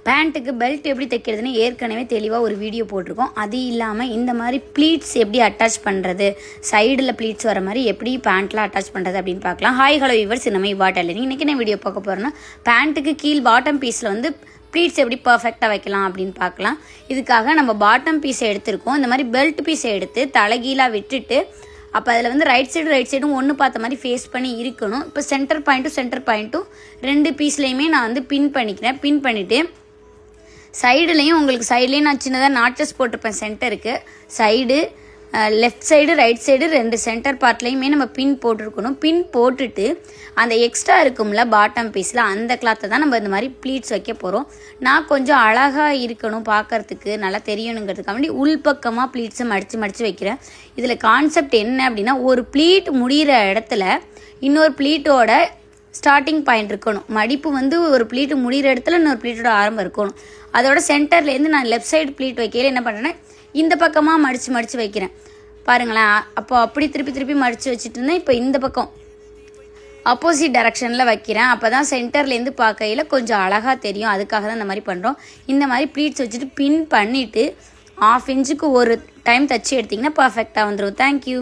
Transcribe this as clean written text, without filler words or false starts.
பேண்ட்டுக்கு belt எப்படி தைக்கிறதுன்னு ஏற்கனவே தெளிவாக ஒரு வீடியோ போட்டிருக்கோம். அது இல்லாமல் இந்த மாதிரி ப்ளீட்ஸ் எப்படி அட்டாச் பண்ணுறது, சைடில் ப்ளீட்ஸ் வர மாதிரி எப்படி பேண்ட்டில் அட்டாச் பண்ணுறது அப்படின்னு பார்க்கலாம். ஹாய் ஹலோ வியூவர்ஸ், நம்ம இவா டெய்லரிங். இன்றைக்கி நான் வீடியோ பார்க்க போகிறேன்னா பேண்ட்டுக்கு கீழ் பாட்டம் பீஸில் வந்து ப்ளீட்ஸ் எப்படி பர்ஃபெக்டாக வைக்கலாம் அப்படின்னு பார்க்கலாம். இதுக்காக நம்ம பாட்டம் பீஸை எடுத்திருக்கோம். இந்த மாதிரி பெல்ட் பீஸை எடுத்து தலைகீழாக விட்டுட்டு அப்போ அதில் வந்து ரைட் சைடும் ஒன்று பார்த்த மாதிரி ஃபேஸ் பண்ணி இருக்கணும். இப்போ சென்டர் பாயிண்ட்டும் ரெண்டு பீஸ்லேயுமே நான் வந்து பின் பண்ணிக்கிறேன். பின் பண்ணிவிட்டு சைடுலேயும் சைட்லேயும் நான் சின்னதாக நாட்சஸ் போட்டிருப்பேன். சென்டருக்கு side, left side, right side ரெண்டு சென்டர் பார்ட்லேயுமே நம்ம பின் போட்டிருக்கணும். பின் போட்டுட்டு அந்த எக்ஸ்ட்ரா இருக்கும்ல பாட்டம் பீஸில், அந்த கிளாத்தை தான் நம்ம இந்த மாதிரி ப்ளீட்ஸ் வைக்க போகிறோம். நான் கொஞ்சம் அழகாக இருக்கணும், பார்க்குறதுக்கு நல்லா தெரியணுங்கிறதுக்காக வேண்டி உள்பக்கமாக ப்ளீட்ஸை மடித்து வைக்கிறேன். இதில் கான்செப்ட் என்ன அப்படின்னா, ஒரு ப்ளீட் முடிகிற இடத்துல இன்னொரு ப்ளீட்டோட ஸ்டார்டிங் பாயிண்ட் இருக்கணும். மடிப்பு வந்து ஒரு ப்ளீட்டு முடிகிற இடத்துல இன்னொரு ப்ளீட்டோட ஆரம்பம் இருக்கணும். அதோட சென்டர்லேருந்து நான் லெஃப்ட் சைடு ப்ளீட் வைக்கையில் என்ன பண்ணுறேன்னா, இந்த பக்கமாக மடித்து வைக்கிறேன். பாருங்களேன், அப்போ அப்படி திருப்பி மடித்து வச்சுட்டு இருந்தேன். இப்போ இந்த பக்கம் ஆப்போசிட் டைரக்ஷனில் வைக்கிறேன். அப்போ தான் சென்டர்லேருந்து பார்க்கையில் கொஞ்சம் அழகாக தெரியும். அதுக்காக தான் இந்த மாதிரி பண்ணுறோம். இந்த மாதிரி ப்ளீட்ஸ் வச்சுட்டு பின் பண்ணிவிட்டு 1/2 இன்ச்சுக்கு ஒரு டைம் தச்சு எடுத்திங்கன்னா பர்ஃபெக்டாக வந்துடும். தேங்க்யூ.